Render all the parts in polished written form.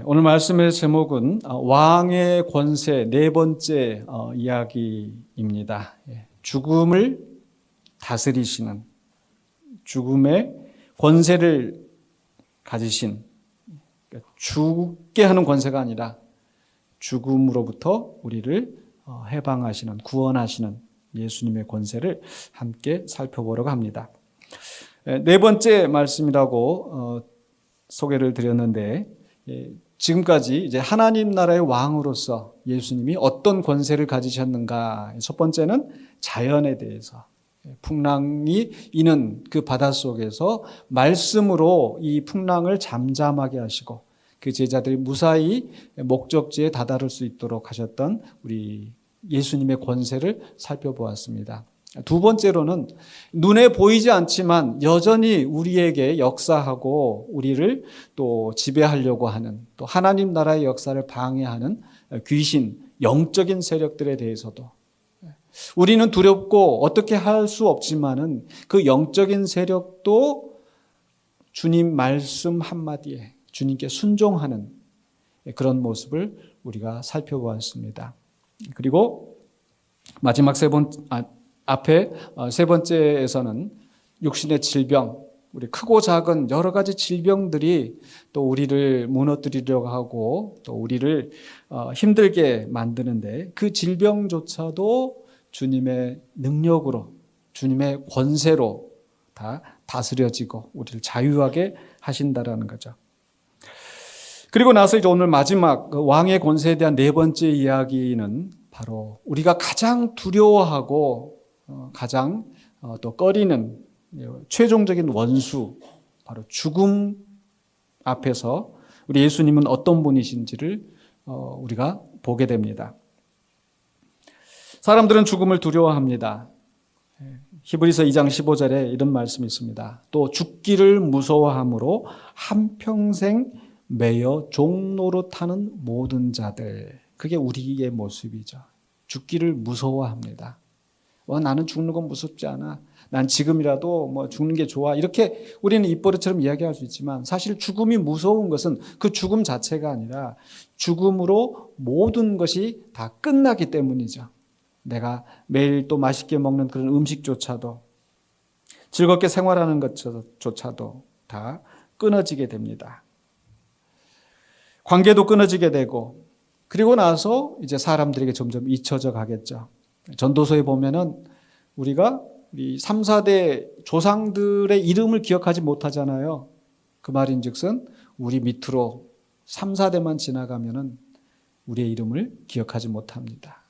오늘 말씀의 제목은 왕의 권세 네 번째 이야기입니다. 죽음을 다스리시는, 죽음의 권세를 가지신, 죽게 하는 권세가 아니라 죽음으로부터 우리를 해방하시는, 구원하시는 예수님의 권세를 함께 살펴보려고 합니다. 네 번째 말씀이라고 소개를 드렸는데, 지금까지 이제 하나님 나라의 왕으로서 예수님이 어떤 권세를 가지셨는가. 첫 번째는 자연에 대해서, 풍랑이 이는 그 바닷속에서 말씀으로 이 풍랑을 잠잠하게 하시고 그 제자들이 무사히 목적지에 다다를 수 있도록 하셨던 우리 예수님의 권세를 살펴보았습니다. 두 번째로는 눈에 보이지 않지만 여전히 우리에게 역사하고 우리를 또 지배하려고 하는, 또 하나님 나라의 역사를 방해하는 귀신, 영적인 세력들에 대해서도 우리는 두렵고 어떻게 할 수 없지만은 그 영적인 세력도 주님 말씀 한마디에 주님께 순종하는 그런 모습을 우리가 살펴보았습니다. 그리고 마지막 앞에 세 번째에서는 육신의 질병, 우리 크고 작은 여러 가지 질병들이 또 우리를 무너뜨리려고 하고 또 우리를 힘들게 만드는데 그 질병조차도 주님의 능력으로, 주님의 권세로 다 다스려지고 우리를 자유하게 하신다라는 거죠. 그리고 나서 이제 오늘 마지막 왕의 권세에 대한 네 번째 이야기는 바로 우리가 가장 두려워하고 가장 또 꺼리는 최종적인 원수, 바로 죽음 앞에서 우리 예수님은 어떤 분이신지를 우리가 보게 됩니다. 사람들은 죽음을 두려워합니다. 히브리서 2장 15절에 이런 말씀이 있습니다. 또 죽기를 무서워함으로 한평생 매여 종노릇하는 모든 자들, 그게 우리의 모습이죠. 죽기를 무서워합니다. 나는 죽는 건 무섭지 않아. 난 지금이라도 죽는 게 좋아. 이렇게 우리는 입버릇처럼 이야기할 수 있지만 사실 죽음이 무서운 것은 그 죽음 자체가 아니라 죽음으로 모든 것이 다 끝나기 때문이죠. 내가 매일 또 맛있게 먹는 그런 음식조차도, 즐겁게 생활하는 것조차도 다 끊어지게 됩니다. 관계도 끊어지게 되고, 그리고 나서 이제 사람들에게 점점 잊혀져 가겠죠. 전도서에 보면은 우리가 우리 3, 4대 조상들의 이름을 기억하지 못하잖아요. 그 말인즉슨 우리 밑으로 3, 4대만 지나가면은 우리의 이름을 기억하지 못합니다.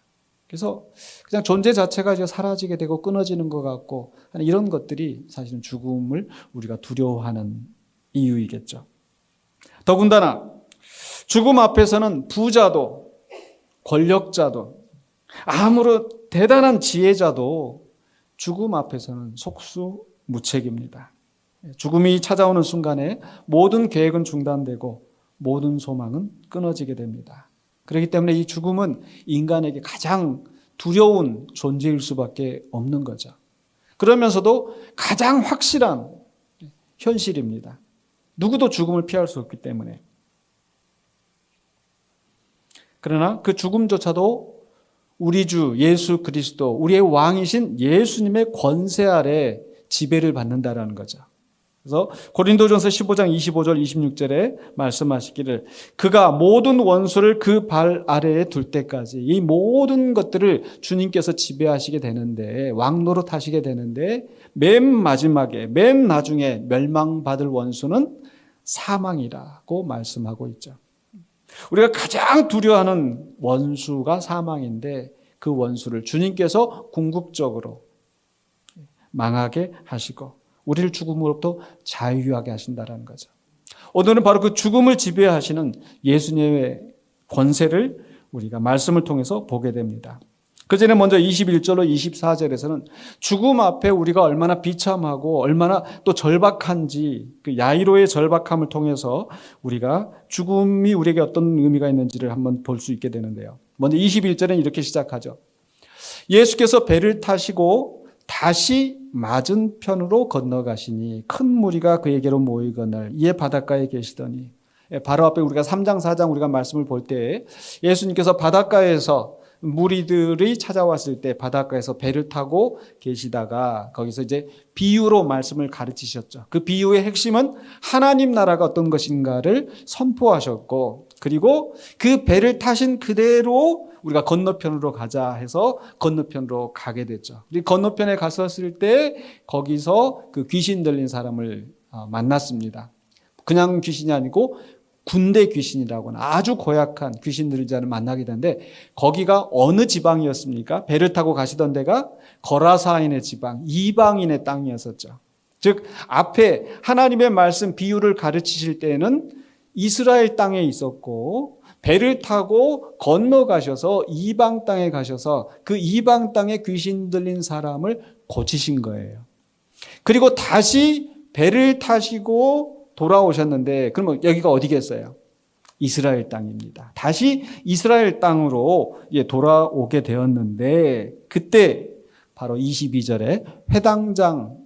그래서 그냥 존재 자체가 이제 사라지게 되고 끊어지는 것 같고 이런 것들이 사실은 죽음을 우리가 두려워하는 이유이겠죠. 더군다나 죽음 앞에서는 부자도 권력자도 아무런 대단한 지혜자도 죽음 앞에서는 속수무책입니다. 죽음이 찾아오는 순간에 모든 계획은 중단되고 모든 소망은 끊어지게 됩니다. 그렇기 때문에 이 죽음은 인간에게 가장 두려운 존재일 수밖에 없는 거죠. 그러면서도 가장 확실한 현실입니다. 누구도 죽음을 피할 수 없기 때문에. 그러나 그 죽음조차도 우리 주 예수 그리스도, 우리의 왕이신 예수님의 권세 아래 지배를 받는다라는 거죠. 그래서 고린도전서 15장 25절 26절에 말씀하시기를 그가 모든 원수를 그 발 아래에 둘 때까지 이 모든 것들을 주님께서 지배하시게 되는데, 왕노릇 하시게 되는데 맨 마지막에, 맨 나중에 멸망받을 원수는 사망이라고 말씀하고 있죠. 우리가 가장 두려워하는 원수가 사망인데 그 원수를 주님께서 궁극적으로 망하게 하시고 우리를 죽음으로부터 자유하게 하신다는 거죠. 오늘은 바로 그 죽음을 지배하시는 예수님의 권세를 우리가 말씀을 통해서 보게 됩니다. 그 전에 먼저 21절로 24절에서는 죽음 앞에 우리가 얼마나 비참하고 얼마나 또 절박한지, 그 야이로의 절박함을 통해서 우리가 죽음이 우리에게 어떤 의미가 있는지를 한번 볼 수 있게 되는데요. 먼저 21절은 이렇게 시작하죠. 예수께서 배를 타시고 다시 맞은편으로 건너가시니 큰 무리가 그에게로 모이거늘 이에 바닷가에 계시더니 바로 앞에 우리가 3장, 4장 우리가 말씀을 볼 때 예수님께서 바닷가에서 무리들이 찾아왔을 때 바닷가에서 배를 타고 계시다가 거기서 이제 비유로 말씀을 가르치셨죠. 그 비유의 핵심은 하나님 나라가 어떤 것인가를 선포하셨고, 그리고 그 배를 타신 그대로 우리가 건너편으로 가자 해서 건너편으로 가게 됐죠. 건너편에 갔었을 때 거기서 그 귀신 들린 사람을 만났습니다. 그냥 귀신이 아니고 군대 귀신이라고는 아주 고약한 귀신 들린 자를 만나게 되는데, 거기가 어느 지방이었습니까? 배를 타고 가시던 데가 거라사인의 지방, 이방인의 땅이었었죠. 즉 앞에 하나님의 말씀 비유를 가르치실 때는 이스라엘 땅에 있었고, 배를 타고 건너가셔서 이방 땅에 가셔서 그 이방 땅에 귀신 들린 사람을 고치신 거예요. 그리고 다시 배를 타시고 돌아오셨는데, 그러면 여기가 어디겠어요? 이스라엘 땅입니다. 다시 이스라엘 땅으로 돌아오게 되었는데, 그때 바로 22절에 회당장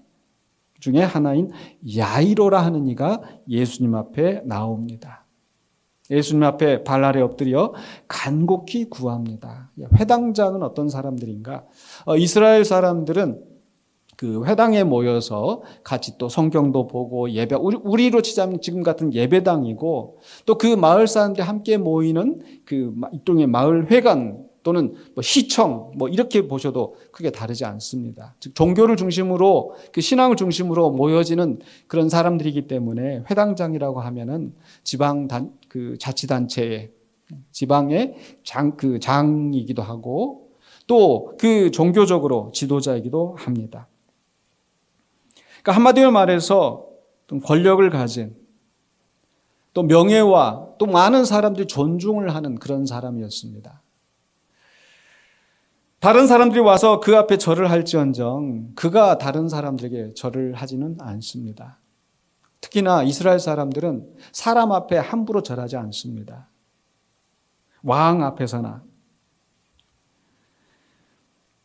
중에 하나인 야이로라 하는 이가 예수님 앞에 나옵니다. 예수님 앞에 발 아래 엎드려 간곡히 구합니다. 회당장은 어떤 사람들인가? 이스라엘 사람들은 그 회당에 모여서 같이 또 성경도 보고 예배, 우리로 치자면 지금 같은 예배당이고, 또 그 마을 사람들이 함께 모이는 그 일종의 마을 회관 또는 뭐 시청, 뭐 이렇게 보셔도 크게 다르지 않습니다. 즉 종교를 중심으로, 그 신앙을 중심으로 모여지는 그런 사람들이기 때문에 회당장이라고 하면은 지방 그 자치단체의 지방의 장이기도 하고, 또 그 종교적으로 지도자이기도 합니다. 그러니까 한마디로 말해서 좀 권력을 가진, 또 명예와 또 많은 사람들이 존중을 하는 그런 사람이었습니다. 다른 사람들이 와서 그 앞에 절을 할지언정 그가 다른 사람들에게 절을 하지는 않습니다. 특히나 이스라엘 사람들은 사람 앞에 함부로 절하지 않습니다. 왕 앞에서나.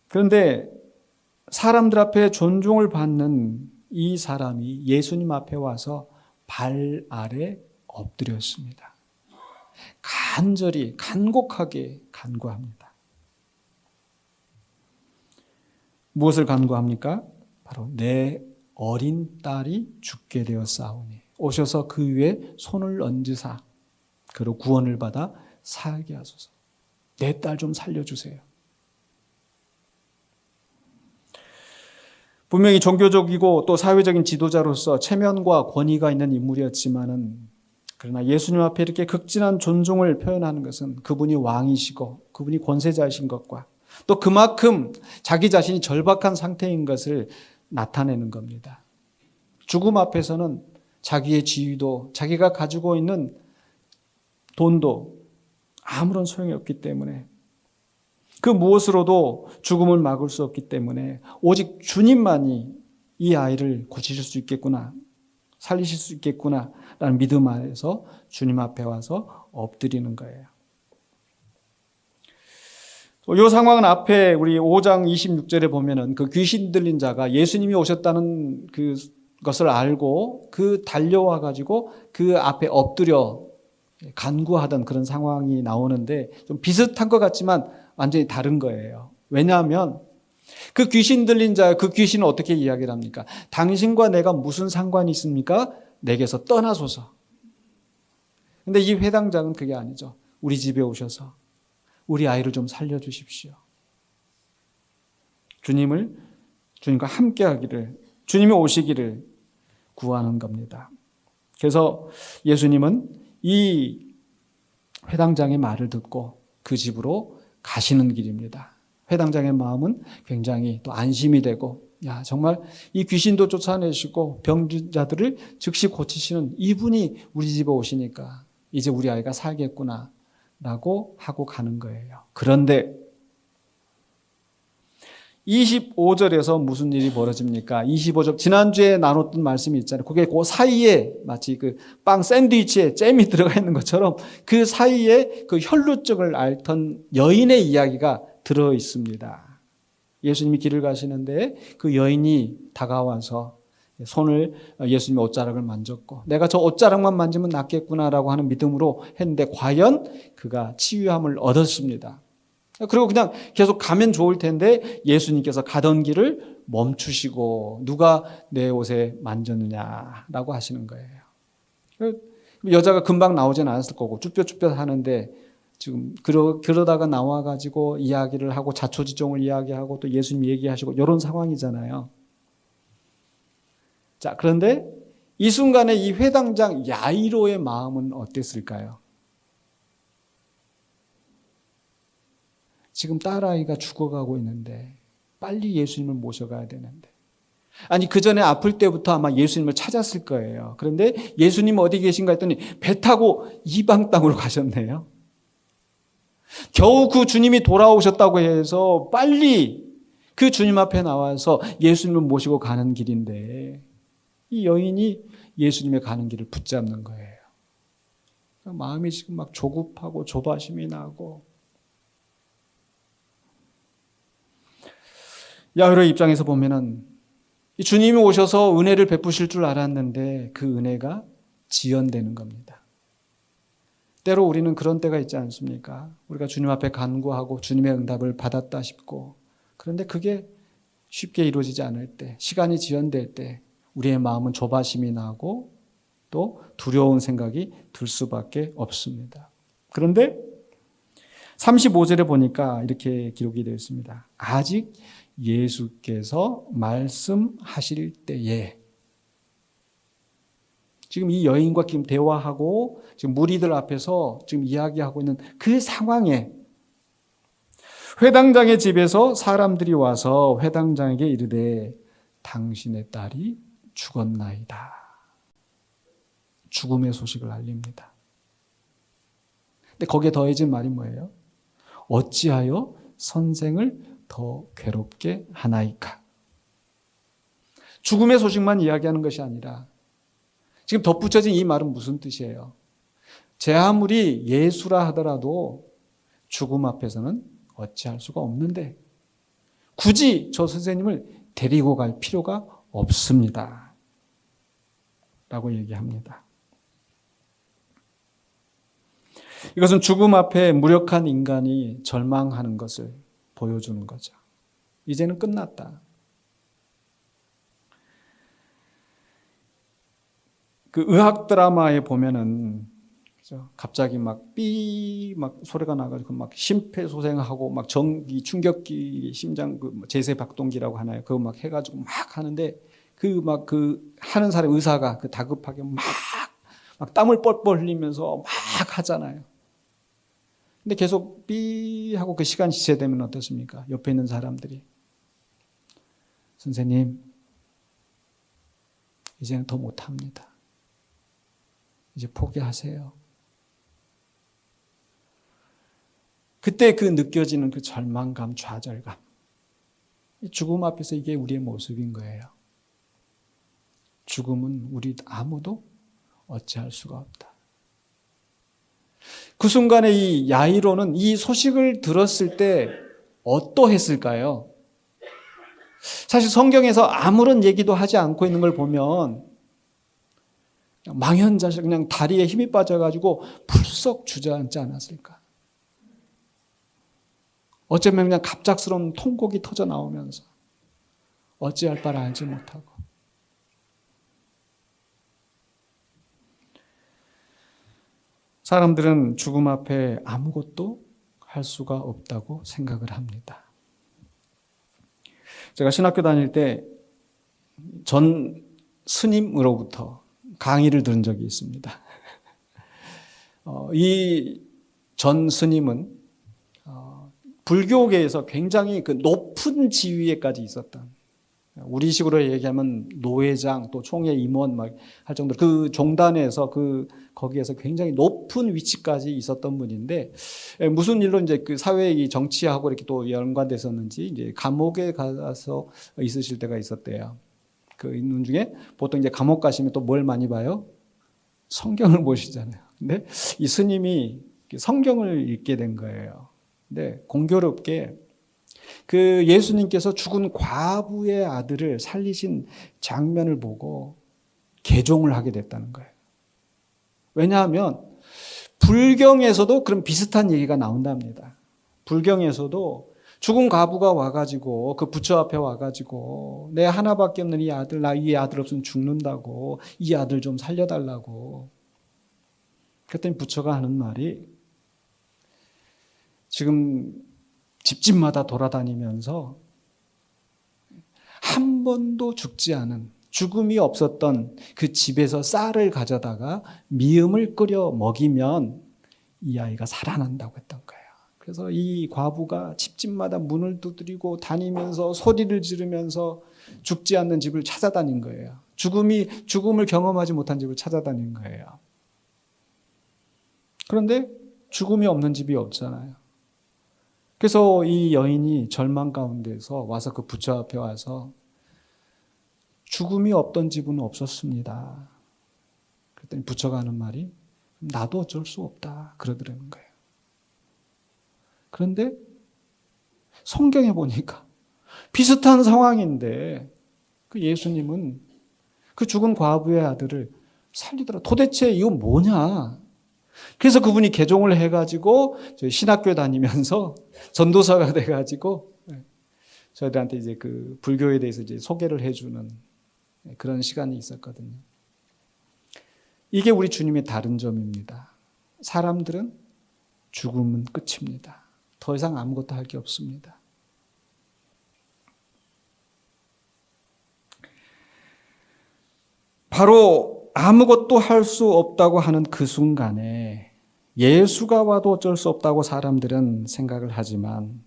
그런데 사람들 앞에 존중을 받는 이 사람이 예수님 앞에 와서 발 아래 엎드렸습니다. 간절히 간곡하게 간구합니다. 무엇을 간구합니까? 바로 내 어린 딸이 죽게 되었사오니 오셔서 그 위에 손을 얹으사 그로 구원을 받아 살게 하소서. 내 딸 좀 살려주세요. 분명히 종교적이고 또 사회적인 지도자로서 체면과 권위가 있는 인물이었지만은, 그러나 예수님 앞에 이렇게 극진한 존중을 표현하는 것은 그분이 왕이시고 그분이 권세자이신 것과 또 그만큼 자기 자신이 절박한 상태인 것을 나타내는 겁니다. 죽음 앞에서는 자기의 지위도 자기가 가지고 있는 돈도 아무런 소용이 없기 때문에, 그 무엇으로도 죽음을 막을 수 없기 때문에 오직 주님만이 이 아이를 고치실 수 있겠구나, 살리실 수 있겠구나 라는 믿음 안에서 주님 앞에 와서 엎드리는 거예요. 이 상황은 앞에 우리 5장 26절에 보면은 그 귀신 들린 자가 예수님이 오셨다는 그것을 알고 달려와 가지고 그 앞에 엎드려 간구하던 그런 상황이 나오는데, 좀 비슷한 것 같지만 완전히 다른 거예요. 왜냐하면 그 귀신 들린 자, 그 귀신은 어떻게 이야기를 합니까? 당신과 내가 무슨 상관이 있습니까? 내게서 떠나소서. 근데 이 회당장은 그게 아니죠. 우리 집에 오셔서 우리 아이를 좀 살려주십시오. 주님과 함께하기를, 주님이 오시기를 구하는 겁니다. 그래서 예수님은 이 회당장의 말을 듣고 그 집으로 가시는 길입니다. 회당장의 마음은 굉장히 또 안심이 되고, 야, 정말 이 귀신도 쫓아내시고 병자들을 즉시 고치시는 이분이 우리 집에 오시니까 이제 우리 아이가 살겠구나 라고 하고 가는 거예요. 그런데 25절에서 무슨 일이 벌어집니까? 25절, 지난주에 나눴던 말씀이 있잖아요. 그게 그 사이에 마치 그 빵 샌드위치에 잼이 들어가 있는 것처럼 그 사이에 그 혈루증을 앓던 여인의 이야기가 들어 있습니다. 예수님이 길을 가시는데 그 여인이 다가와서 손을 예수님의 옷자락을 만졌고 내가 저 옷자락만 만지면 낫겠구나라고 하는 믿음으로 했는데 과연 그가 치유함을 얻었습니다. 그리고 그냥 계속 가면 좋을 텐데 예수님께서 가던 길을 멈추시고 누가 내 옷에 만졌느냐라고 하시는 거예요. 여자가 금방 나오진 않았을 거고 쭈뼛쭈뼛 하는데 지금 그러다가 나와가지고 이야기를 하고 자초지종을 이야기하고 또 예수님 얘기하시고 이런 상황이잖아요. 자, 그런데 이 순간에 이 회당장 야이로의 마음은 어땠을까요? 지금 딸아이가 죽어가고 있는데 빨리 예수님을 모셔가야 되는데 아니 그 전에 아플 때부터 아마 예수님을 찾았을 거예요. 그런데 예수님 어디 계신가 했더니 배 타고 이방 땅으로 가셨네요. 겨우 그 주님이 돌아오셨다고 해서 빨리 그 주님 앞에 나와서 예수님을 모시고 가는 길인데 이 여인이 예수님의 가는 길을 붙잡는 거예요. 마음이 지금 막 조급하고 조바심이 나고 야이로의 입장에서 보면은 이 주님이 오셔서 은혜를 베푸실 줄 알았는데 그 은혜가 지연되는 겁니다. 때로 우리는 그런 때가 있지 않습니까? 우리가 주님 앞에 간구하고 주님의 응답을 받았다 싶고 그런데 그게 쉽게 이루어지지 않을 때, 시간이 지연될 때 우리의 마음은 조바심이 나고 또 두려운 생각이 들 수밖에 없습니다. 그런데 35절에 보니까 이렇게 기록이 되어 있습니다. 아직 예수께서 말씀하실 때에 지금 이 여인과 지금 대화하고 지금 무리들 앞에서 지금 이야기하고 있는 그 상황에 회당장의 집에서 사람들이 와서 회당장에게 이르되 당신의 딸이 죽었나이다. 죽음의 소식을 알립니다. 근데 거기에 더해진 말이 뭐예요? 어찌하여 선생을 더 괴롭게 하나이까? 죽음의 소식만 이야기하는 것이 아니라 지금 덧붙여진 이 말은 무슨 뜻이에요? 제 아무리 예수라 하더라도 죽음 앞에서는 어찌할 수가 없는데 굳이 저 선생님을 데리고 갈 필요가 없습니다. 라고 얘기합니다. 이것은 죽음 앞에 무력한 인간이 절망하는 것을 보여주는 거죠. 이제는 끝났다. 그 의학 드라마에 보면은 갑자기 막 소리가 나가지고 막 심폐소생하고 막 전기 충격기 심장 그 제세 박동기라고 하나요? 그거 막 해가지고 막 하는데 그 하는 사람 의사가 그 다급하게 막 땀을 뻘뻘 흘리면서 막 하잖아요. 근데 계속 삐 하고 그 시간 지체되면 어떻습니까? 옆에 있는 사람들이 선생님 이제는 더 못합니다. 이제 포기하세요. 그때 그 느껴지는 그 절망감, 좌절감. 죽음 앞에서 이게 우리의 모습인 거예요. 죽음은 우리 아무도 어찌할 수가 없다. 그 순간에 이 야이로는 이 소식을 들었을 때 어떠했을까요? 사실 성경에서 아무런 얘기도 하지 않고 있는 걸 보면 망연자실 그냥 다리에 힘이 빠져가지고 풀썩 주저앉지 않았을까? 어쩌면 그냥 갑작스러운 통곡이 터져 나오면서 어찌할 바를 알지 못하고 사람들은 죽음 앞에 아무것도 할 수가 없다고 생각을 합니다. 제가 신학교 다닐 때 전 스님으로부터 강의를 들은 적이 있습니다. 이 전 스님은 불교계에서 굉장히 그 높은 지위에까지 있었던, 우리식으로 얘기하면 노회장 또 총회 임원 막 할 정도로 그 종단에서 거기에서 굉장히 높은 위치까지 있었던 분인데 무슨 일로 이제 그 사회의 정치하고 이렇게 또 연관됐었는지 이제 감옥에 가서 있으실 때가 있었대요. 그 있는 중에 보통 이제 감옥 가시면 또 뭘 많이 봐요? 성경을 보시잖아요. 근데 이 스님이 성경을 읽게 된 거예요. 근데 공교롭게 그 예수님께서 죽은 과부의 아들을 살리신 장면을 보고 개종을 하게 됐다는 거예요. 왜냐하면 불경에서도 그런 비슷한 얘기가 나온답니다. 불경에서도 죽은 과부가 와가지고 그 부처 앞에 와가지고 내 하나밖에 없는 이 아들, 나 이 아들 없으면 죽는다고, 이 아들 좀 살려달라고. 그랬더니 부처가 하는 말이, 지금 집집마다 돌아다니면서 한 번도 죽지 않은, 죽음이 없었던 그 집에서 쌀을 가져다가 미음을 끓여 먹이면 이 아이가 살아난다고 했던 거예요. 그래서 이 과부가 집집마다 문을 두드리고 다니면서 소리를 지르면서 죽지 않는 집을 찾아다닌 거예요. 죽음을 경험하지 못한 집을 찾아다닌 거예요. 그런데 죽음이 없는 집이 없잖아요. 그래서 이 여인이 절망 가운데서 와서 그 부처 앞에 와서 죽음이 없던 집은 없었습니다. 그랬더니 부처가 하는 말이 나도 어쩔 수 없다 그러더라는 거예요. 그런데 성경에 보니까 비슷한 상황인데 그 예수님은 그 죽은 과부의 아들을 살리더라. 도대체 이건 뭐냐? 그래서 그분이 개종을 해가지고 저희 신학교 다니면서 전도사가 돼가지고 저희들한테 이제 그 불교에 대해서 이제 소개를 해주는 그런 시간이 있었거든요. 이게 우리 주님의 다른 점입니다. 사람들은 죽음은 끝입니다. 더 이상 아무것도 할 게 없습니다. 바로 아무것도 할 수 없다고 하는 그 순간에 예수가 와도 어쩔 수 없다고 사람들은 생각을 하지만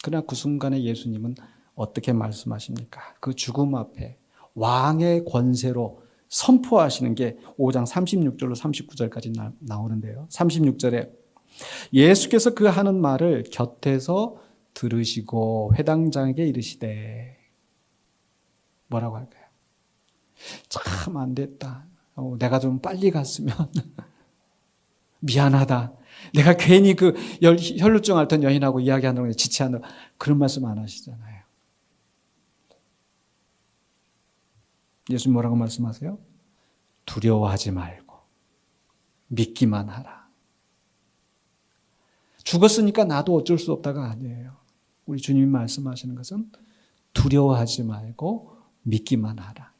그러나 그 순간에 예수님은 어떻게 말씀하십니까? 그 죽음 앞에 왕의 권세로 선포하시는 게 5장 36절로 39절까지 나오는데요. 36절에 예수께서 그 하는 말을 곁에서 들으시고 회당장에게 이르시되 뭐라고 할까요? 참 안 됐다. 내가 좀 빨리 갔으면 미안하다. 내가 괜히 그 혈루증 앓던 여인하고 이야기하는 거 지체한다. 그런 말씀 안 하시잖아요. 예수님 뭐라고 말씀하세요? 두려워하지 말고 믿기만 하라. 죽었으니까 나도 어쩔 수 없다가 아니에요. 우리 주님이 말씀하시는 것은 두려워하지 말고 믿기만 하라.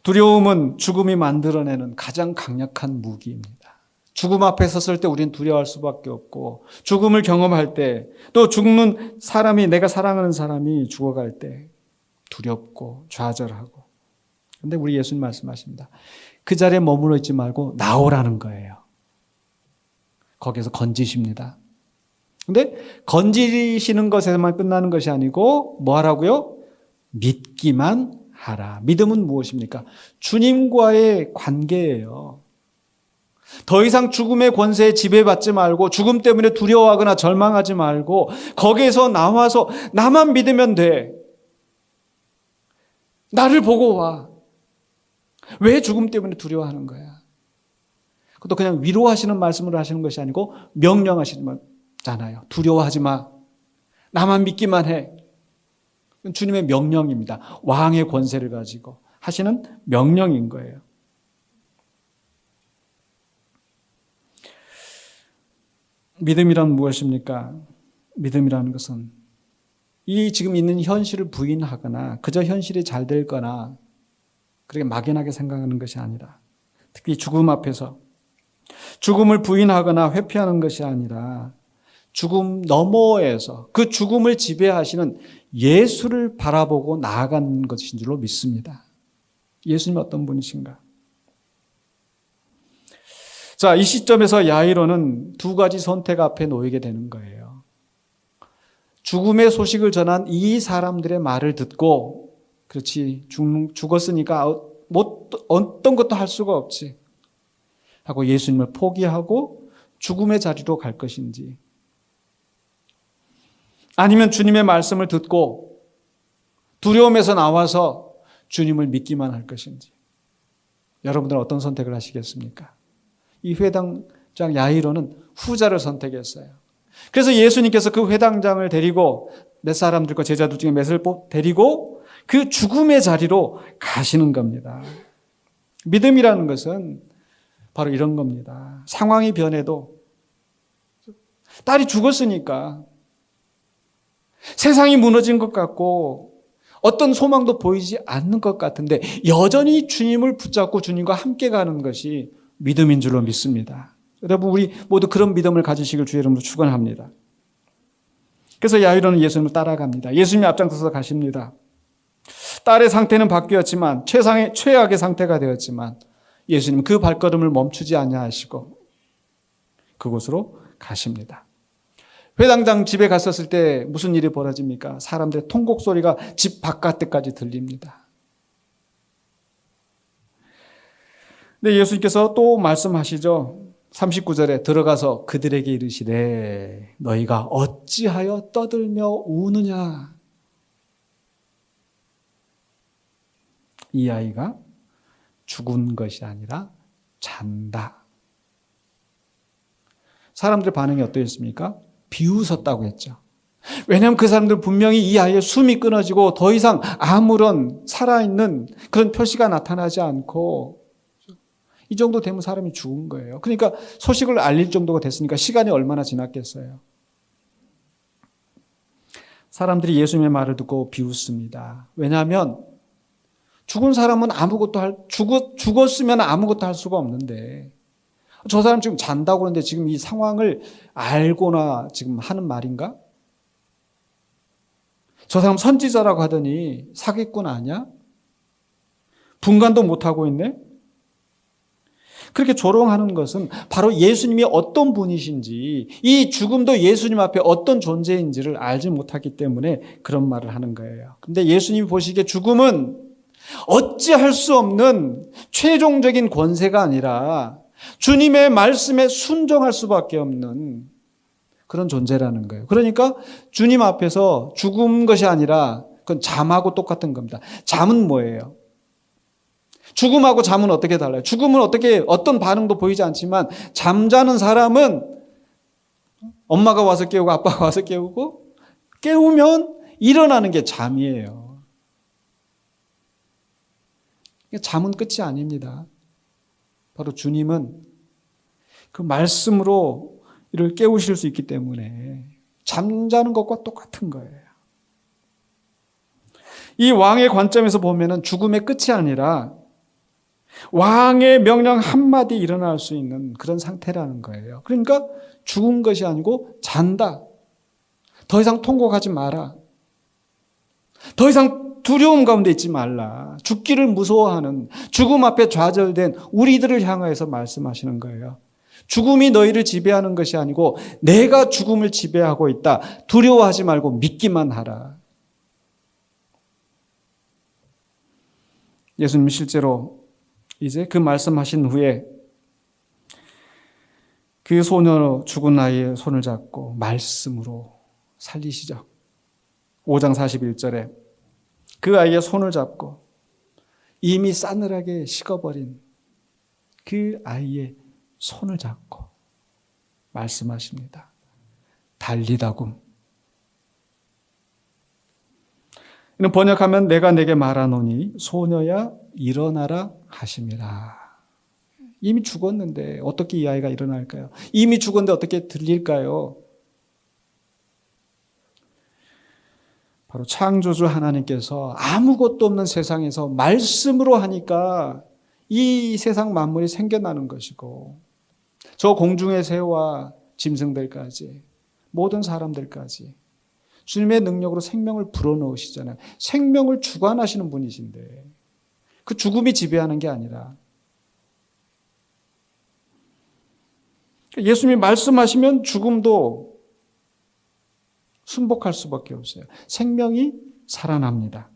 두려움은 죽음이 만들어내는 가장 강력한 무기입니다. 죽음 앞에 섰을 때 우리는 두려워할 수밖에 없고 죽음을 경험할 때 또 죽는 사람이 내가 사랑하는 사람이 죽어갈 때 두렵고 좌절하고 그런데 우리 예수님 말씀하십니다. 그 자리에 머물러 있지 말고 나오라는 거예요. 거기에서 건지십니다. 그런데 건지시는 것에만 끝나는 것이 아니고 뭐 하라고요? 믿기만 하라. 믿음은 무엇입니까? 주님과의 관계예요. 더 이상 죽음의 권세에 지배받지 말고 죽음 때문에 두려워하거나 절망하지 말고 거기에서 나와서 나만 믿으면 돼. 나를 보고 와. 왜 죽음 때문에 두려워하는 거야? 그것도 그냥 위로하시는 말씀을 하시는 것이 아니고 명령하시는 거잖아요. 두려워하지 마. 나만 믿기만 해. 주님의 명령입니다. 왕의 권세를 가지고 하시는 명령인 거예요. 믿음이란 무엇입니까? 믿음이라는 것은 이 지금 있는 현실을 부인하거나 그저 현실이 잘 될거나 그렇게 막연하게 생각하는 것이 아니라 특히 죽음 앞에서 죽음을 부인하거나 회피하는 것이 아니라 죽음 너머에서 그 죽음을 지배하시는 예수를 바라보고 나아가는 것인 줄로 믿습니다. 예수님이 어떤 분이신가? 자, 이 시점에서 야이로는 두 가지 선택 앞에 놓이게 되는 거예요. 죽음의 소식을 전한 이 사람들의 말을 듣고 그렇지 죽었으니까 어떤 것도 할 수가 없지 하고 예수님을 포기하고 죽음의 자리로 갈 것인지 아니면 주님의 말씀을 듣고 두려움에서 나와서 주님을 믿기만 할 것인지 여러분들은 어떤 선택을 하시겠습니까? 이 회당장 야이로는 후자를 선택했어요. 그래서 예수님께서 그 회당장을 데리고 몇 사람들과 제자들 중에 몇을 데리고 그 죽음의 자리로 가시는 겁니다. 믿음이라는 것은 바로 이런 겁니다. 상황이 변해도 딸이 죽었으니까 세상이 무너진 것 같고 어떤 소망도 보이지 않는 것 같은데 여전히 주님을 붙잡고 주님과 함께 가는 것이 믿음인 줄로 믿습니다. 여러분, 우리 모두 그런 믿음을 가지시길 주의 이름으로 축원합니다. 그래서 야이로는 예수님을 따라갑니다. 예수님이 앞장서서 가십니다. 딸의 상태는 바뀌었지만 최악의 상태가 되었지만 예수님은 그 발걸음을 멈추지 아니하시고 그곳으로 가십니다. 회당장 집에 갔었을 때 무슨 일이 벌어집니까? 사람들의 통곡 소리가 집 바깥에까지 들립니다. 근데 예수님께서 또 말씀하시죠. 39절에 들어가서 그들에게 이르시되 너희가 어찌하여 떠들며 우느냐. 이 아이가 죽은 것이 아니라 잔다. 사람들의 반응이 어떠했습니까? 비웃었다고 했죠. 왜냐하면 그 사람들 분명히 이 아이의 숨이 끊어지고 더 이상 아무런 살아있는 그런 표시가 나타나지 않고 이 정도 되면 사람이 죽은 거예요. 그러니까 소식을 알릴 정도가 됐으니까 시간이 얼마나 지났겠어요. 사람들이 예수님의 말을 듣고 비웃습니다. 왜냐하면 죽은 사람은 죽었으면 아무것도 할 수가 없는데 저 사람 지금 잔다고 그러는데 지금 이 상황을 알고나 지금 하는 말인가? 저 사람 선지자라고 하더니 사기꾼 아니야? 분간도 못하고 있네? 그렇게 조롱하는 것은 바로 예수님이 어떤 분이신지 이 죽음도 예수님 앞에 어떤 존재인지를 알지 못하기 때문에 그런 말을 하는 거예요. 근데 예수님이 보시기에 죽음은 어찌할 수 없는 최종적인 권세가 아니라 주님의 말씀에 순종할 수밖에 없는 그런 존재라는 거예요. 그러니까 주님 앞에서 죽은 것이 아니라 그건 잠하고 똑같은 겁니다. 잠은 뭐예요? 죽음하고 잠은 어떻게 달라요? 죽음은 어떤 반응도 보이지 않지만 잠자는 사람은 엄마가 와서 깨우고 아빠가 와서 깨우고 깨우면 일어나는 게 잠이에요. 잠은 끝이 아닙니다. 바로 주님은 그 말씀으로 이를 깨우실 수 있기 때문에 잠자는 것과 똑같은 거예요. 이 왕의 관점에서 보면은 죽음의 끝이 아니라 왕의 명령 한마디 일어날 수 있는 그런 상태라는 거예요. 그러니까 죽은 것이 아니고 잔다. 더 이상 통곡하지 마라. 더 이상 두려움 가운데 있지 말라. 죽기를 무서워하는 죽음 앞에 좌절된 우리들을 향하여서 말씀하시는 거예요. 죽음이 너희를 지배하는 것이 아니고 내가 죽음을 지배하고 있다. 두려워하지 말고 믿기만 하라. 예수님 실제로 이제 그 말씀하신 후에 그 소녀 죽은 아이의 손을 잡고 말씀으로 살리시죠. 5장 41절에 그 아이의 손을 잡고 이미 싸늘하게 식어버린 그 아이의 손을 잡고 말씀하십니다. 달리다굼. 이는 번역하면 내가 내게 말하노니 소녀야 일어나라 하심이라. 이미 죽었는데 어떻게 이 아이가 일어날까요? 이미 죽었는데 어떻게 들릴까요? 바로 창조주 하나님께서 아무것도 없는 세상에서 말씀으로 하니까 이 세상 만물이 생겨나는 것이고 저 공중의 새와 짐승들까지 모든 사람들까지 주님의 능력으로 생명을 불어넣으시잖아요. 생명을 주관하시는 분이신데 그 죽음이 지배하는 게 아니라 예수님이 말씀하시면 죽음도 순복할 수밖에 없어요. 생명이 살아납니다.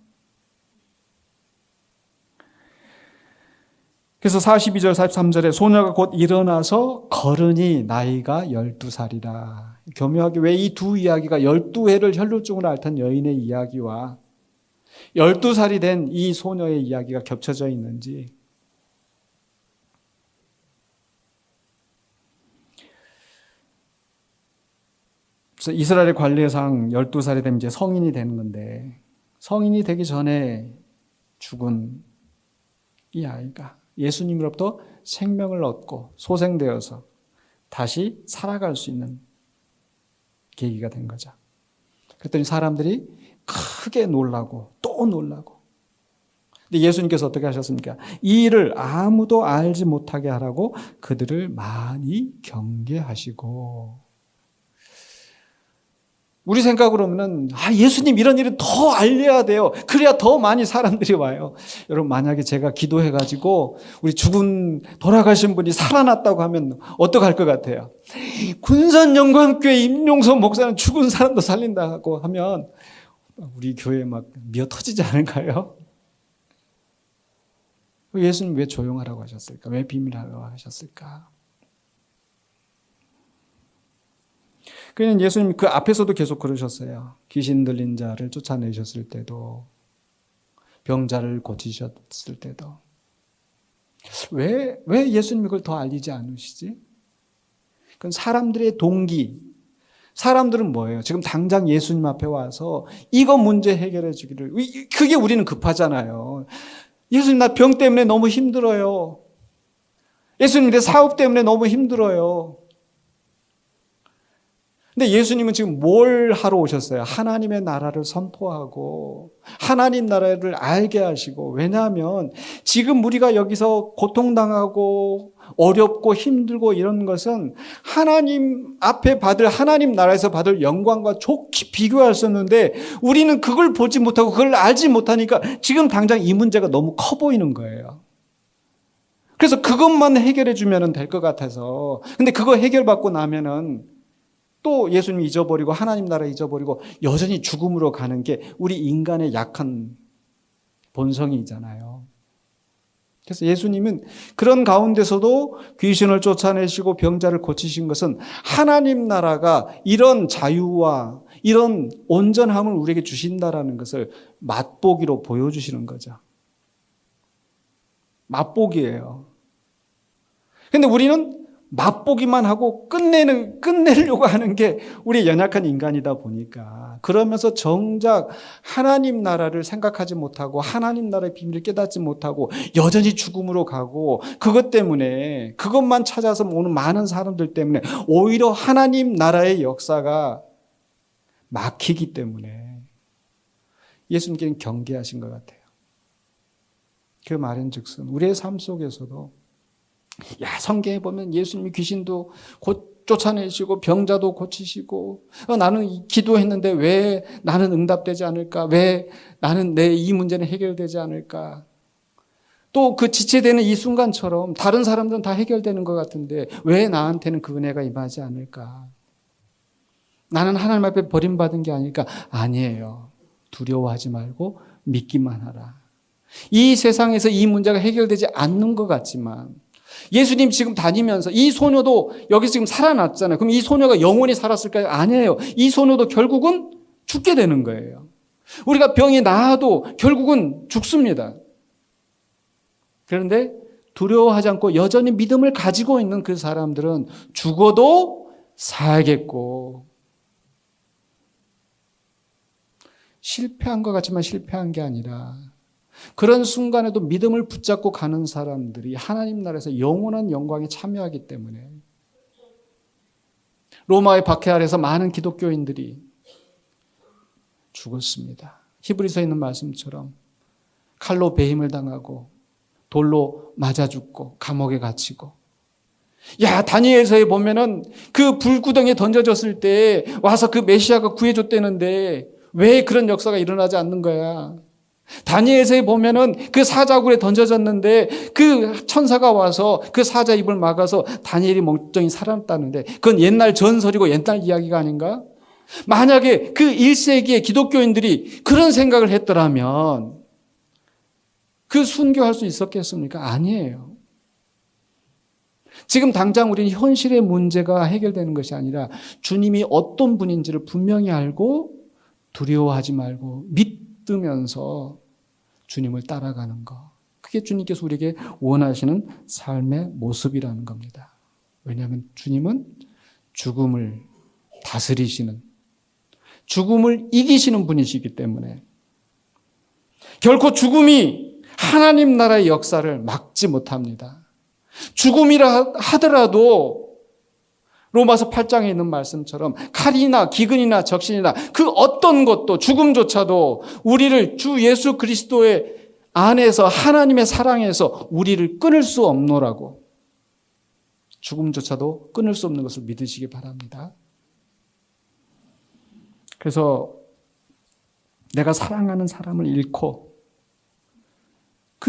그래서 42절 43절에 소녀가 곧 일어나서 걸으니 나이가 12살이라. 교묘하게 왜 이 두 이야기가 12해를 혈루증으로 앓던 여인의 이야기와 12살이 된 이 소녀의 이야기가 겹쳐져 있는지 그래서 이스라엘 관례상 12살이 되면 이제 성인이 되는 건데, 성인이 되기 전에 죽은 이 아이가 예수님으로부터 생명을 얻고 소생되어서 다시 살아갈 수 있는 계기가 된 거죠. 그랬더니 사람들이 크게 놀라고 또 놀라고. 근데 예수님께서 어떻게 하셨습니까? 이 일을 아무도 알지 못하게 하라고 그들을 많이 경계하시고. 우리 생각으로는 예수님 이런 일은 더 알려야 돼요. 그래야 더 많이 사람들이 와요. 여러분, 만약에 제가 기도해가지고 우리 돌아가신 분이 살아났다고 하면 어떡할 것 같아요? 군산영광교회 임용석 목사는 죽은 사람도 살린다고 하면 우리 교회 막 미어 터지지 않을까요? 예수님 왜 조용하라고 하셨을까? 왜 비밀하라고 하셨을까? 그냥 예수님 그 앞에서도 계속 그러셨어요. 귀신 들린 자를 쫓아내셨을 때도, 병자를 고치셨을 때도. 왜 예수님이 그걸 더 알리지 않으시지? 그건 사람들의 동기. 사람들은 뭐예요? 지금 당장 예수님 앞에 와서 이거 문제 해결해 주기를. 그게 우리는 급하잖아요. 예수님, 나 병 때문에 너무 힘들어요. 예수님, 내 사업 때문에 너무 힘들어요. 근데 예수님은 지금 뭘 하러 오셨어요? 하나님의 나라를 선포하고 하나님 나라를 알게 하시고. 왜냐하면 지금 우리가 여기서 고통당하고 어렵고 힘들고 이런 것은 하나님 앞에 받을, 하나님 나라에서 받을 영광과 좋게 비교할 수 없는데 우리는 그걸 보지 못하고 그걸 알지 못하니까 지금 당장 이 문제가 너무 커 보이는 거예요. 그래서 그것만 해결해 주면 될 것 같아서. 근데 그거 해결받고 나면은 또 예수님 잊어버리고 하나님 나라 잊어버리고 여전히 죽음으로 가는 게 우리 인간의 약한 본성이잖아요. 그래서 예수님은 그런 가운데서도 귀신을 쫓아내시고 병자를 고치신 것은 하나님 나라가 이런 자유와 이런 온전함을 우리에게 주신다라는 것을 맛보기로 보여주시는 거죠. 맛보기예요. 근데 우리는 맛보기만 하고 끝내려고 하는 게 우리 연약한 인간이다 보니까, 그러면서 정작 하나님 나라를 생각하지 못하고 하나님 나라의 비밀을 깨닫지 못하고 여전히 죽음으로 가고, 그것 때문에 그것만 찾아서 오는 많은 사람들 때문에 오히려 하나님 나라의 역사가 막히기 때문에 예수님께는 경계하신 것 같아요. 그 말인즉슨 우리의 삶 속에서도 성경에 보면 예수님이 귀신도 쫓아내시고 병자도 고치시고, 나는 기도했는데 왜 나는 응답되지 않을까? 왜 나는 내 이 문제는 해결되지 않을까? 또 그 지체되는 이 순간처럼 다른 사람들은 다 해결되는 것 같은데 왜 나한테는 그 은혜가 임하지 않을까? 나는 하나님 앞에 버림받은 게 아닐까? 아니에요. 두려워하지 말고 믿기만 하라. 이 세상에서 이 문제가 해결되지 않는 것 같지만 예수님 지금 다니면서 이 소녀도 여기 지금 살아났잖아요. 그럼 이 소녀가 영원히 살았을까요? 아니에요. 이 소녀도 결국은 죽게 되는 거예요. 우리가 병이 나아도 결국은 죽습니다. 그런데 두려워하지 않고 여전히 믿음을 가지고 있는 그 사람들은 죽어도 살겠고, 실패한 것 같지만 실패한 게 아니라 그런 순간에도 믿음을 붙잡고 가는 사람들이 하나님 나라에서 영원한 영광에 참여하기 때문에, 로마의 박해 아래서 많은 기독교인들이 죽었습니다. 히브리서에 있는 말씀처럼 칼로 배임을 당하고 돌로 맞아 죽고 감옥에 갇히고. 다니엘서에 보면은 그 불구덩이에 던져졌을 때 와서 그 메시아가 구해줬다는데 왜 그런 역사가 일어나지 않는 거야? 다니엘서에 보면은 그 사자굴에 던져졌는데 그 천사가 와서 그 사자 입을 막아서 다니엘이 멀쩡히 살았다는데 그건 옛날 전설이고 옛날 이야기가 아닌가? 만약에 그 1세기의 기독교인들이 그런 생각을 했더라면 그 순교할 수 있었겠습니까? 아니에요. 지금 당장 우리는 현실의 문제가 해결되는 것이 아니라 주님이 어떤 분인지를 분명히 알고 두려워하지 말고 믿으면서 주님을 따라가는 것. 그게 주님께서 우리에게 원하시는 삶의 모습이라는 겁니다. 왜냐하면 주님은 죽음을 다스리시는 죽음을 이기시는 분이시기 때문에 결코 죽음이 하나님 나라의 역사를 막지 못합니다. 죽음이라 하더라도 로마서 8장에 있는 말씀처럼 칼이나 기근이나 적신이나 그 어떤 것도 죽음조차도 우리를 주 예수 그리스도의 안에서 하나님의 사랑에서 우리를 끊을 수 없노라고. 죽음조차도 끊을 수 없는 것을 믿으시기 바랍니다. 그래서 내가 사랑하는 사람을 잃고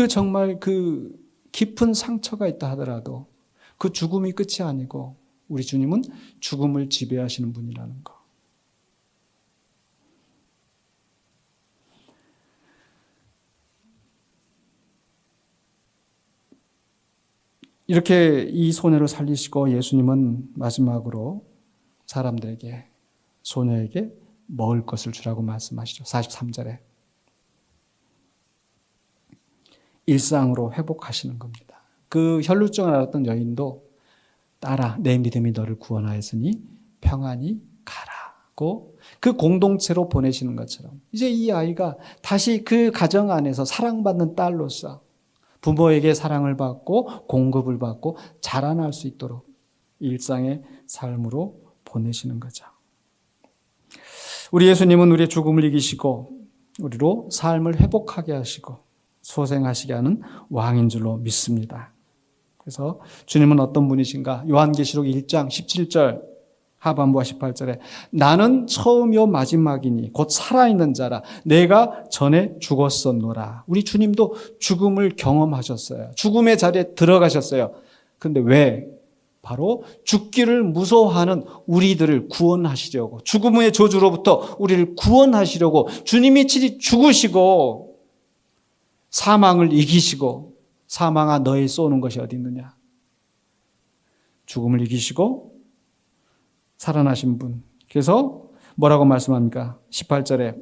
정말 그 깊은 상처가 있다 하더라도 그 죽음이 끝이 아니고 우리 주님은 죽음을 지배하시는 분이라는 거. 이렇게 이 소녀를 살리시고 예수님은 마지막으로 사람들에게, 소녀에게 먹을 것을 주라고 말씀하시죠. 43절에. 일상으로 회복하시는 겁니다. 그 혈루증을 앓았던 여인도 따라 내 믿음이 너를 구원하였으니 평안히 가라고 그 공동체로 보내시는 것처럼 이제 이 아이가 다시 그 가정 안에서 사랑받는 딸로서 부모에게 사랑을 받고 공급을 받고 자라날 수 있도록 일상의 삶으로 보내시는 거죠. 우리 예수님은 우리의 죽음을 이기시고 우리로 삶을 회복하게 하시고 소생하시게 하는 왕인 줄로 믿습니다. 그래서 주님은 어떤 분이신가? 요한계시록 1장 17절 하반부와 18절에 나는 처음이요 마지막이니 곧 살아있는 자라 내가 전에 죽었었노라. 우리 주님도 죽음을 경험하셨어요. 죽음의 자리에 들어가셨어요. 그런데 왜? 바로 죽기를 무서워하는 우리들을 구원하시려고, 죽음의 저주로부터 우리를 구원하시려고 주님이 친히 죽으시고 사망을 이기시고, 사망아 너의 쏘는 것이 어디 있느냐? 죽음을 이기시고 살아나신 분. 그래서 뭐라고 말씀합니까? 18절에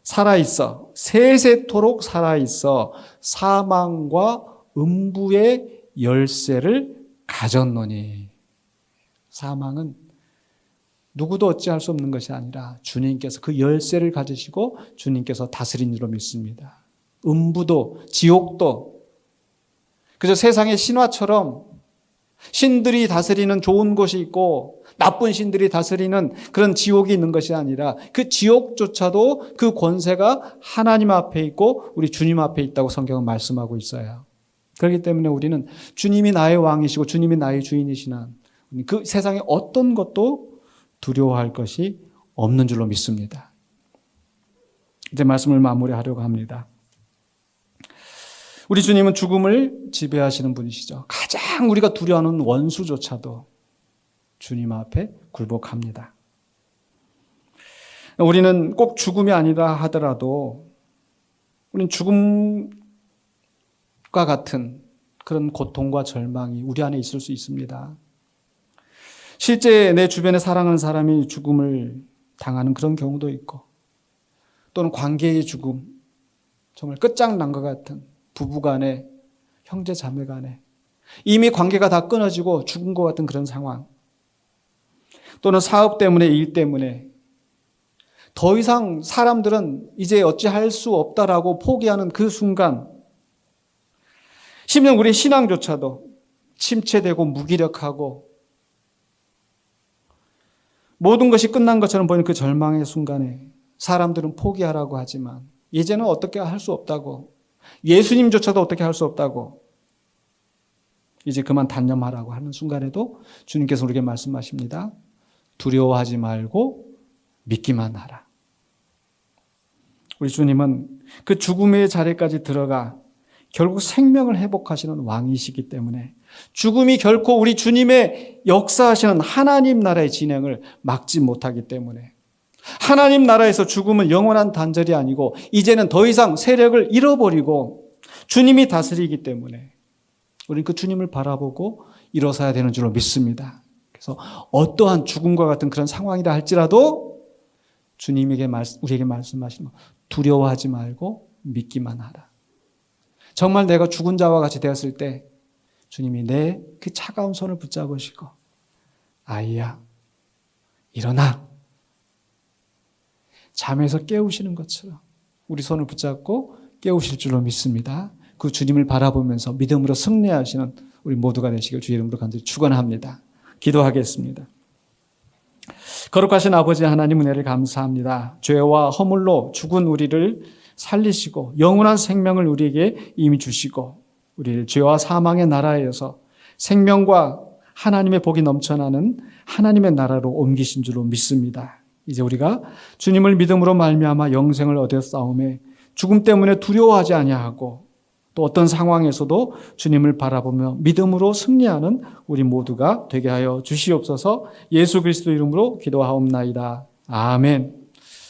살아있어, 세세토록 살아있어 사망과 음부의 열쇠를 가졌노니. 사망은 누구도 어찌할 수 없는 것이 아니라 주님께서 그 열쇠를 가지시고 주님께서 다스린 줄로 믿습니다. 음부도 지옥도 그저 세상의 신화처럼 신들이 다스리는 좋은 곳이 있고 나쁜 신들이 다스리는 그런 지옥이 있는 것이 아니라 그 지옥조차도 그 권세가 하나님 앞에 있고 우리 주님 앞에 있다고 성경은 말씀하고 있어요. 그렇기 때문에 우리는 주님이 나의 왕이시고 주님이 나의 주인이시나 그 세상에 어떤 것도 두려워할 것이 없는 줄로 믿습니다. 이제 말씀을 마무리하려고 합니다. 우리 주님은 죽음을 지배하시는 분이시죠. 가장 우리가 두려워하는 원수조차도 주님 앞에 굴복합니다. 우리는 꼭 죽음이 아니라 하더라도 우리는 죽음과 같은 그런 고통과 절망이 우리 안에 있을 수 있습니다. 실제 내 주변에 사랑하는 사람이 죽음을 당하는 그런 경우도 있고, 또는 관계의 죽음, 정말 끝장난 것 같은 부부 간에, 형제 자매 간에 이미 관계가 다 끊어지고 죽은 것 같은 그런 상황, 또는 사업 때문에, 일 때문에 더 이상 사람들은 이제 어찌할 수 없다라고 포기하는 그 순간, 심지어 우리 신앙조차도 침체되고 무기력하고 모든 것이 끝난 것처럼 보이는 그 절망의 순간에 사람들은 포기하라고 하지만 이제는 어떻게 할 수 없다고, 예수님조차도 어떻게 할 수 없다고, 이제 그만 단념하라고 하는 순간에도 주님께서 우리에게 말씀하십니다. 두려워하지 말고 믿기만 하라. 우리 주님은 그 죽음의 자리까지 들어가 결국 생명을 회복하시는 왕이시기 때문에 죽음이 결코 우리 주님의 역사하시는 하나님 나라의 진행을 막지 못하기 때문에, 하나님 나라에서 죽음은 영원한 단절이 아니고 이제는 더 이상 세력을 잃어버리고 주님이 다스리기 때문에 우리는 그 주님을 바라보고 일어서야 되는 줄로 믿습니다. 그래서 어떠한 죽음과 같은 그런 상황이라 할지라도 주님에게 우리에게 말씀하시는 거, 두려워하지 말고 믿기만 하라. 정말 내가 죽은 자와 같이 되었을 때 주님이 내 그 차가운 손을 붙잡으시고 아이야 일어나, 잠에서 깨우시는 것처럼 우리 손을 붙잡고 깨우실 줄로 믿습니다. 그 주님을 바라보면서 믿음으로 승리하시는 우리 모두가 되시길 주의 이름으로 간절히 축원합니다. 기도하겠습니다. 거룩하신 아버지 하나님 은혜를 감사합니다. 죄와 허물로 죽은 우리를 살리시고 영원한 생명을 우리에게 이미 주시고 우리를 죄와 사망의 나라에서 생명과 하나님의 복이 넘쳐나는 하나님의 나라로 옮기신 줄로 믿습니다. 이제 우리가 주님을 믿음으로 말미암아 영생을 얻었사오매 죽음 때문에 두려워하지 아니하고 또 어떤 상황에서도 주님을 바라보며 믿음으로 승리하는 우리 모두가 되게 하여 주시옵소서. 예수 그리스도 이름으로 기도하옵나이다. 아멘.